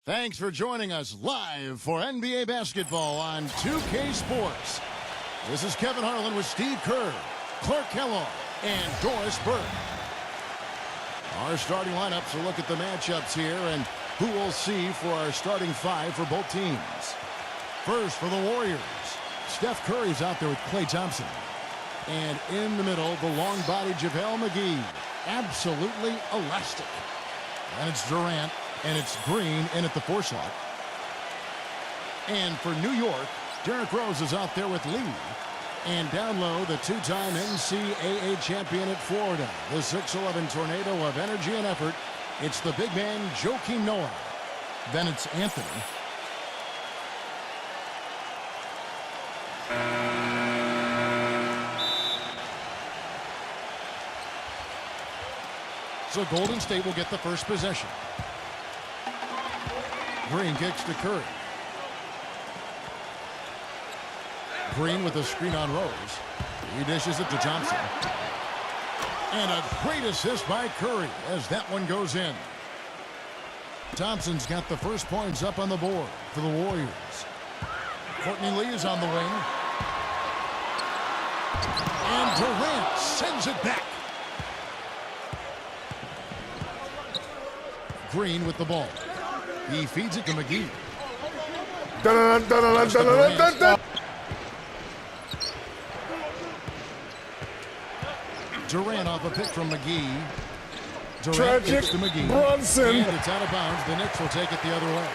Thanks for joining us live for NBA basketball on 2K Sports. This is Kevin Harlan with Steve Kerr, Clark Kellogg, and Doris Burke. Our starting lineups will look at the matchups here and who we'll see for our starting five for both teams. First for the Warriors, Steph Curry's out there with Klay Thompson. And in the middle, the long-bodied JaVale McGee. Absolutely elastic. And it's Durant, and it's Green in at the 4 slot. And for New York, Derrick Rose is out there with Lee. And down low, the two-time NCAA champion at Florida, the 6'11 tornado of energy and effort. It's the big man, Joakim Noah. Then it's Anthony. So Golden State will get the first possession. Green kicks to Curry. Green with a screen on Rose. He dishes it to Thompson. And a great assist by Curry as that one goes in. Thompson's got the first points up on the board for the Warriors. Courtney Lee is on the wing. And Durant sends it back. Green with the ball. He feeds it to McGee. Durant off a pick from McGee. Durant kicks to McGee. Brunson. And it's out of bounds. The Knicks will take it the other way.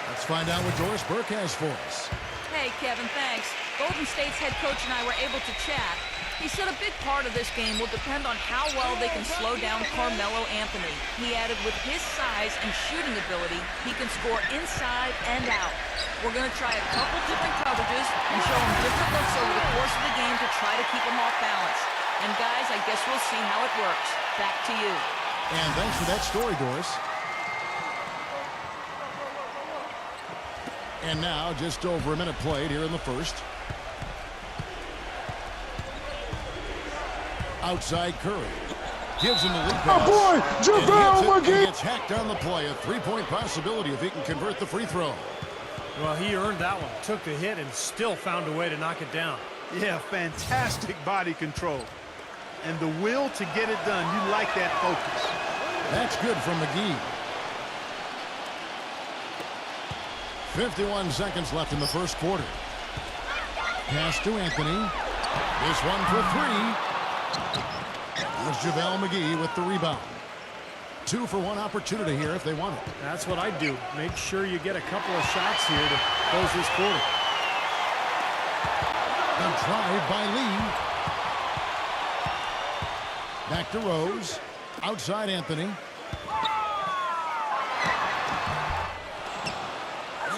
Let's find out what Doris Burke has for us. Hey, Kevin, thanks. Golden State's head coach and I were able to chat. He said a big part of this game will depend on how well they can slow down Carmelo Anthony. He added with his size and shooting ability, he can score inside and out. We're going to try a couple different coverages and show him different looks over the course of the game to try to keep him off balance. And guys, I guess we'll see how it works. Back to you. And thanks for that story, Doris. And now, just over a minute played here in the first. Outside Curry. Gives him the lead pass. Oh boy, JaVale McGee! He gets hacked on the play. A three-point possibility if he can convert the free throw. Well, he earned that one. Took the hit and still found a way to knock it down. Yeah, fantastic body control. And the will to get it done. You like that focus. That's good from McGee. 51 seconds left in the first quarter. Pass to Anthony. This one for three. Here's JaVale McGee with the rebound. 2 for 1 opportunity here if they want it. That's what I do. Make sure you get a couple of shots here to close this quarter. A drive by Lee. Back to Rose. Outside Anthony.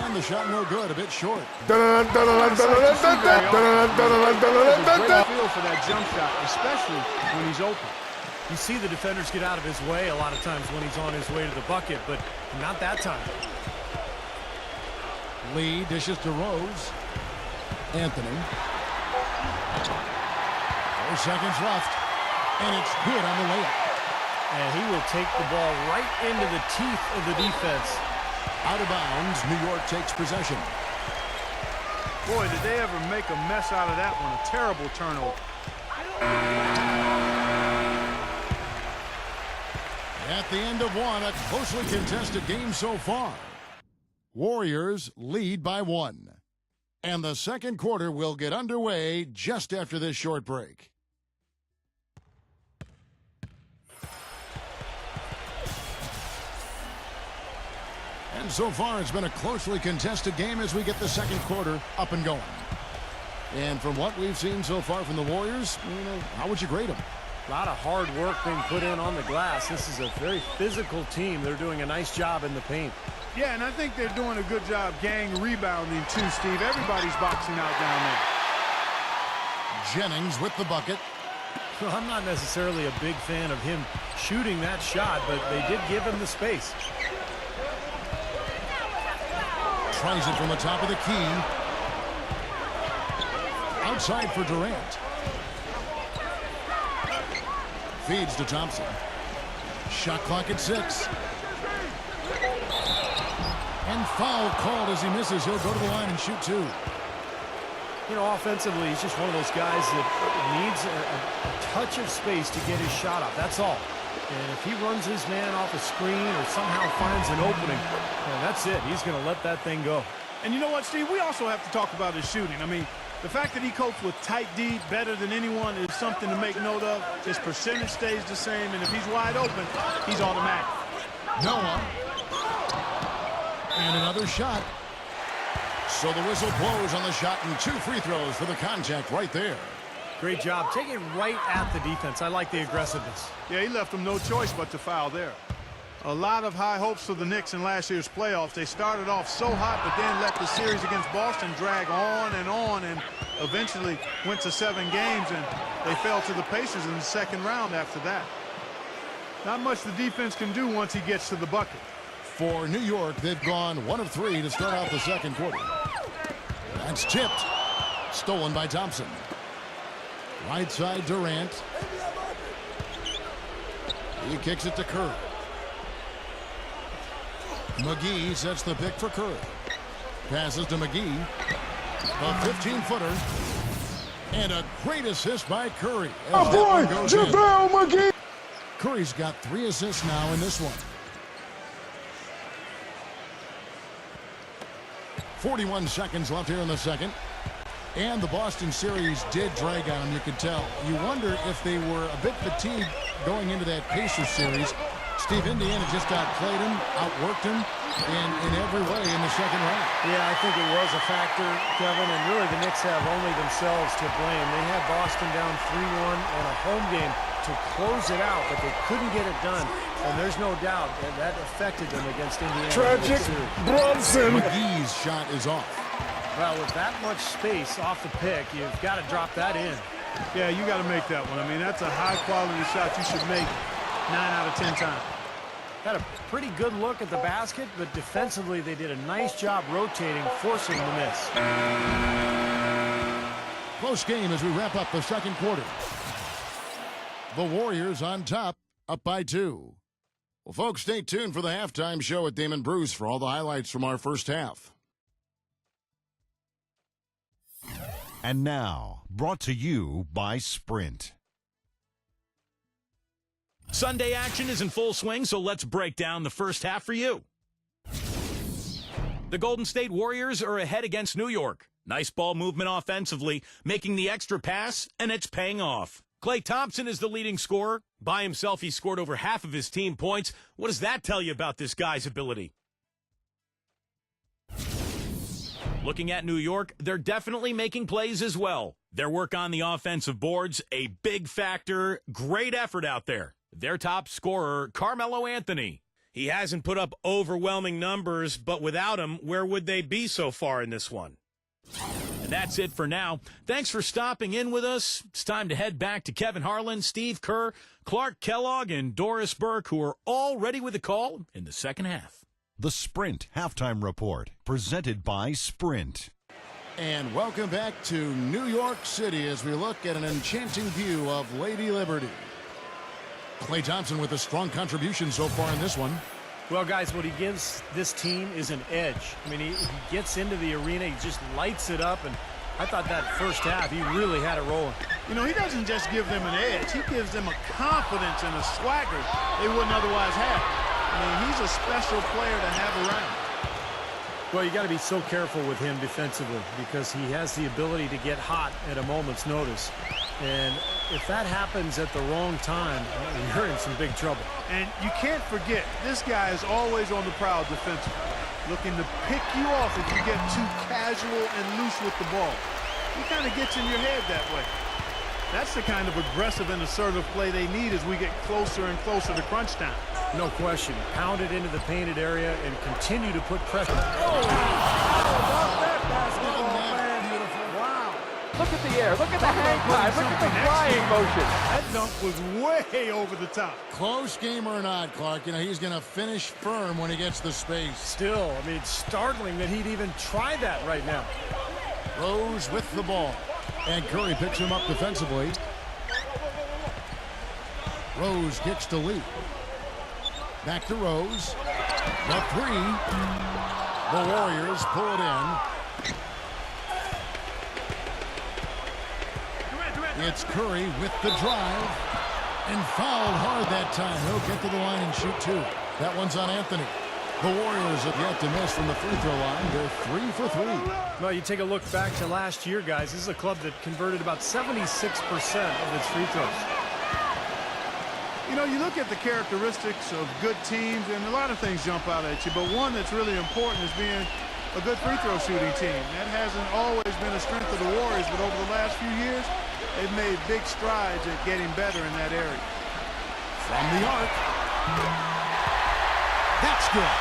And the shot no good, a bit short. Great feel for that jump shot, especially when he's open. You see the defenders get out of his way a lot of times when he's on his way to the bucket, but not that time. Lee dishes to Rose. Anthony. 4 seconds left. And it's good on the layup. And he will take the ball right into the teeth of the defense. Out of bounds, New York takes possession. Boy, did they ever make a mess out of that one. A terrible turnover. At the end of one, a closely contested game so far. Warriors lead by 1. And the second quarter will get underway just after this short break. And so far, it's been a closely contested game as we get the second quarter up and going. And from what we've seen so far from the Warriors, how would you grade them? A lot of hard work being put in on the glass. This is a very physical team. They're doing a nice job in the paint. Yeah, and I think they're doing a good job gang rebounding too, Steve. Everybody's boxing out down there. Jennings with the bucket. Well, I'm not necessarily a big fan of him shooting that shot, but they did give him the space. Tries it from the top of the key. Outside for Durant. Feeds to Thompson. Shot clock at 6. And foul called as he misses. He'll go to the line and shoot 2. You know, offensively, he's just one of those guys that needs a touch of space to get his shot up. That's all. And if he runs his man off a screen or somehow finds an opening, well, that's it. He's going to let that thing go. And you know what, Steve? We also have to talk about his shooting. I mean, the fact that he copes with tight D better than anyone is something to make note of. His percentage stays the same, and if he's wide open, he's automatic. Noah. And another shot. So the whistle blows on the shot and 2 free throws for the contact right there. Great job. Take it right at the defense. I like the aggressiveness. Yeah, he left them no choice but to foul there. A lot of high hopes for the Knicks in last year's playoffs. They started off so hot, but then let the series against Boston drag on, and eventually went to 7 games, and they fell to the Pacers in the second round after that. Not much the defense can do once he gets to the bucket. For New York, they've gone 1 of 3 to start out the second quarter. That's tipped. Stolen by Thompson. Right side, Durant. He kicks it to Curry. McGee sets the pick for Curry. Passes to McGee. A 15-footer. And a great assist by Curry. Oh boy, JaVale McGee! Curry's got 3 assists now in this one. 41 seconds left here in the second. And the Boston series did drag on them, you could tell. You wonder if they were a bit fatigued going into that Pacers series. Steve, Indiana just outplayed him, outworked him in every way in the second round. Yeah, I think it was a factor, Kevin, and really the Knicks have only themselves to blame. They had Boston down 3-1 and a home game to close it out, but they couldn't get it done. And there's no doubt that affected them against Indiana. Tragic Brunson. McGee's shot is off. Well, with that much space off the pick, you've got to drop that in. Yeah, you got to make that one. I mean, that's a high-quality shot you should make 9 out of 10 times. Got a pretty good look at the basket, but defensively they did a nice job rotating, forcing the miss. Close game as we wrap up the second quarter. The Warriors on top, up by 2. Well, folks, stay tuned for the halftime show at Damon Bruce for all the highlights from our first half. And now, brought to you by Sprint. Sunday action is in full swing, so let's break down the first half for you. The Golden State Warriors are ahead against New York. Nice ball movement offensively, making the extra pass, and it's paying off. Klay Thompson is the leading scorer. By himself, he scored over half of his team points. What does that tell you about this guy's ability? Looking at New York, they're definitely making plays as well. Their work on the offensive boards, a big factor. Great effort out there. Their top scorer, Carmelo Anthony. He hasn't put up overwhelming numbers, but without him, where would they be so far in this one? And that's it for now. Thanks for stopping in with us. It's time to head back to Kevin Harlan, Steve Kerr, Clark Kellogg, and Doris Burke, who are all ready with the call in the second half. The Sprint Halftime Report, presented by Sprint. And welcome back to New York City as we look at an enchanting view of Lady Liberty. Klay Thompson with a strong contribution so far in this one. Well, guys, what he gives this team is an edge. I mean, he gets into the arena, he just lights it up, and I thought that first half, he really had it rolling. You know, he doesn't just give them an edge. He gives them a confidence and a swagger they wouldn't otherwise have. I mean, he's a special player to have around. Well, you got to be so careful with him defensively because he has the ability to get hot at a moment's notice. And if that happens at the wrong time, you're in some big trouble. And you can't forget, this guy is always on the prowl defensively, looking to pick you off if you get too casual and loose with the ball. He kind of gets in your head that way. That's the kind of aggressive and assertive play they need as we get closer and closer to crunch time. No question. Pound it into the painted area and continue to put pressure. Oh, that basketball, man. Beautiful. Wow. Look at the air. Look at the hang time. Look at the flying motion. That dunk was way over the top. Close game or not, Clark, you know, he's going to finish firm when he gets the space. Still, I mean, it's startling that he'd even try that right now. Rose with the ball. And Curry picks him up defensively. Rose kicks to Lee. Back to Rose. The 3. The Warriors pull it in. It's Curry with the drive. And fouled hard that time. He'll get to the line and shoot two. That one's on Anthony. The Warriors have yet to miss from the free throw line. They're 3 for 3. Well, you take a look back to last year, guys. This is a club that converted about 76% of its free throws. You know, you look at the characteristics of good teams, and a lot of things jump out at you, but one that's really important is being a good free throw shooting team. That hasn't always been a strength of the Warriors, but over the last few years, they've made big strides at getting better in that area. From the arc. That's good.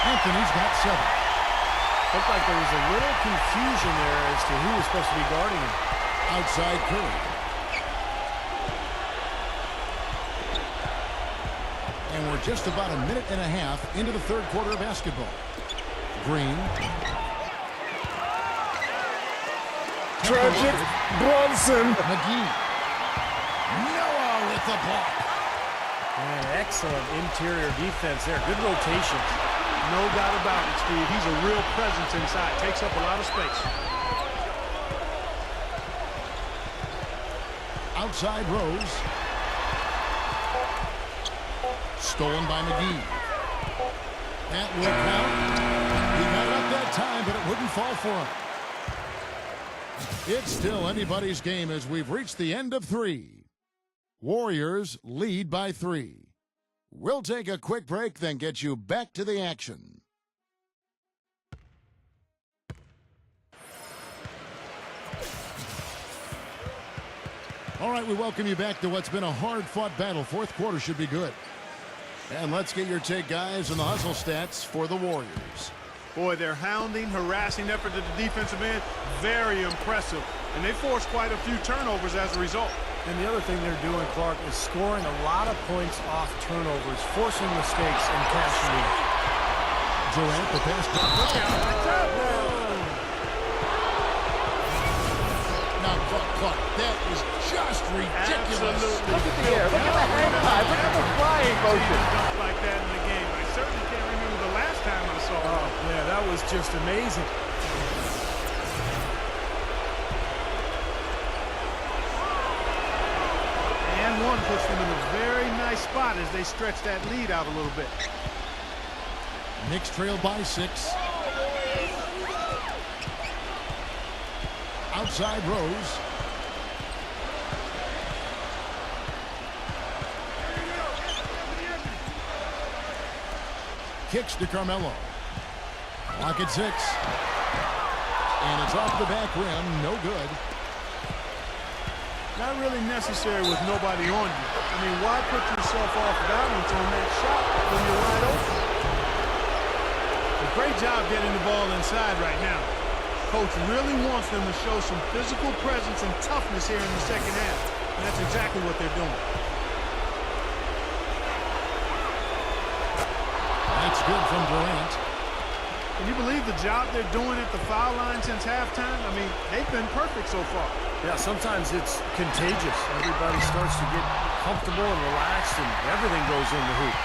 Anthony's got 7. Looked like there was a little confusion there as to who was supposed to be guarding him. Outside Curry. And we're just about a minute and a half into the third quarter of basketball. Green. Tragic Bronson. McGee. Noah with the block. Man, excellent interior defense there. Good rotation. No doubt about it, Steve. He's a real presence inside. Takes up a lot of space. Outside Rose. Stolen by McGee. That will count. He got it up that time, but it wouldn't fall for him. It's still anybody's game as we've reached the end of 3. Warriors lead by 3. We'll take a quick break, then get you back to the action. All right, we welcome you back to what's been a hard-fought battle. Fourth quarter should be good. And let's get your take, guys, on the hustle stats for the Warriors. Boy, their hounding, harassing effort at the defensive end, very impressive. And they forced quite a few turnovers as a result. And the other thing they're doing, Clark, is scoring a lot of points off turnovers, forcing mistakes and cashing in. Durant, the pass. Now, Clark, that is just ridiculous. Absolutely. Look at the air. Look at the hang time. Look at the flying motion. Stuff like that in the game. I certainly can't remember the last time I saw it. Oh, yeah, that was just amazing. And one puts them in a very nice spot as they stretch that lead out a little bit. Knicks trail by 6. Outside Rose. Kicks to Carmelo. Clock at 6. And it's off the back rim. No good. Not really necessary with nobody on you. I mean, why put yourself off balance on that shot when you're wide open? A great job getting the ball inside right now. Coach really wants them to show some physical presence and toughness here in the second half. And that's exactly what they're doing. That's good from Durant. Can you believe the job they're doing at the foul line since halftime? I mean, they've been perfect so far. Yeah, sometimes it's contagious. Everybody starts to get comfortable and relaxed, and everything goes in the hoop.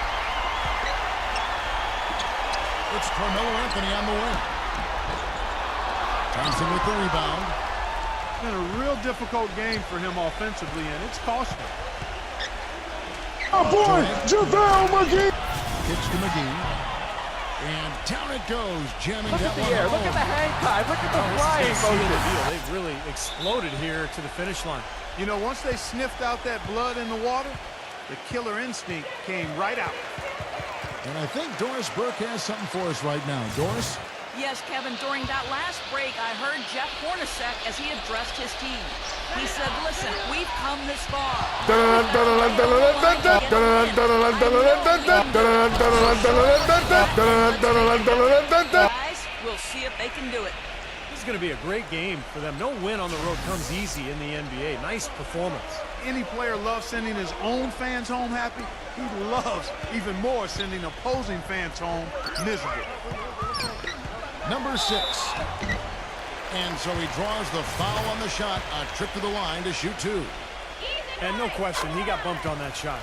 It's Carmelo Anthony on the wing. Thompson with the rebound. It's been a real difficult game for him offensively, and it's costing him. Oh boy, JaVale McGee. Kicks to McGee. And down it goes, jamming Look that at the one air. Look home. at the hang time. Look at the flying Seal the motion. deal. They've really exploded here to the finish line. You know, once they sniffed out that blood in the water, the killer instinct came right out. And I think Doris Burke has something for us right now. Doris? Yes, Kevin, during that last break, I heard Jeff Hornacek as he addressed his team. He said, listen, we've come this far. Guys, we'll see if they can do it. This is going to be a great game for them. No win on the road comes easy in the NBA. Nice performance. Any player loves sending his own fans home happy. He loves even more sending opposing fans home miserable. Number 6. And so he draws the foul on the shot. A trip to the line to shoot 2. And no question, he got bumped on that shot.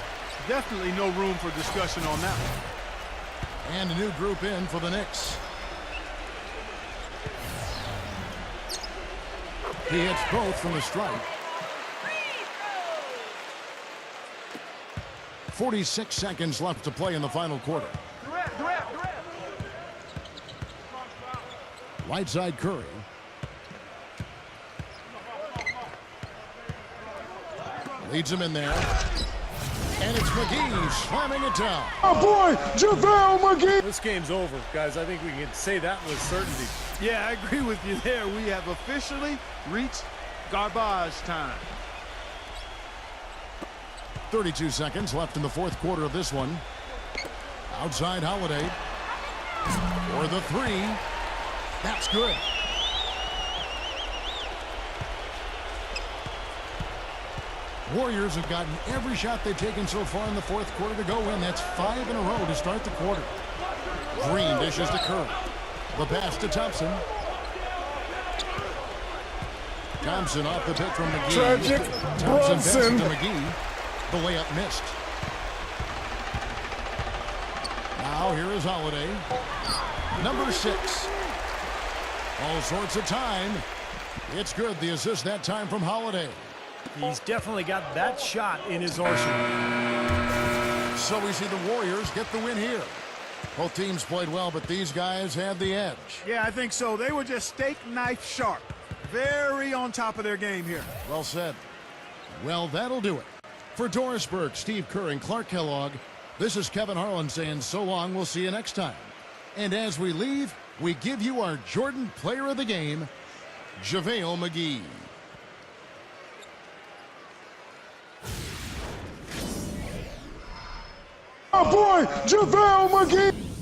Definitely no room for discussion on that one. And a new group in for the Knicks. He hits both from the strike. 46 seconds left to play in the final quarter. Right side Curry. Leads him in there. And it's McGee slamming it down. My boy, JaVale McGee. This game's over, guys. I think we can say that with certainty. Yeah, I agree with you there. We have officially reached garbage time. 32 seconds left in the fourth quarter of this one. Outside Holiday. For the three. That's good. Warriors have gotten every shot they've taken so far in the fourth quarter to go in. That's 5 in a row to start the quarter. Green dishes to Curry. The pass to Thompson. Thompson off the pick from McGee. Tragic Thompson passes Brunson. to McGee. The layup missed. Now here is Holiday. Number 6. All sorts of time. It's good. The assist that time from Holiday. He's definitely got that shot in his arsenal. So we see the Warriors get the win here. Both teams played well, but these guys had the edge. Yeah, I think so. They were just steak knife sharp. Very on top of their game here. Well said. Well, that'll do it. For Doris Burke, Steve Kerr, and Clark Kellogg, this is Kevin Harlan saying so long. We'll see you next time. And as we leave, we give you our Jordan Player of the Game, JaVale McGee. My boy, JaVale McGee.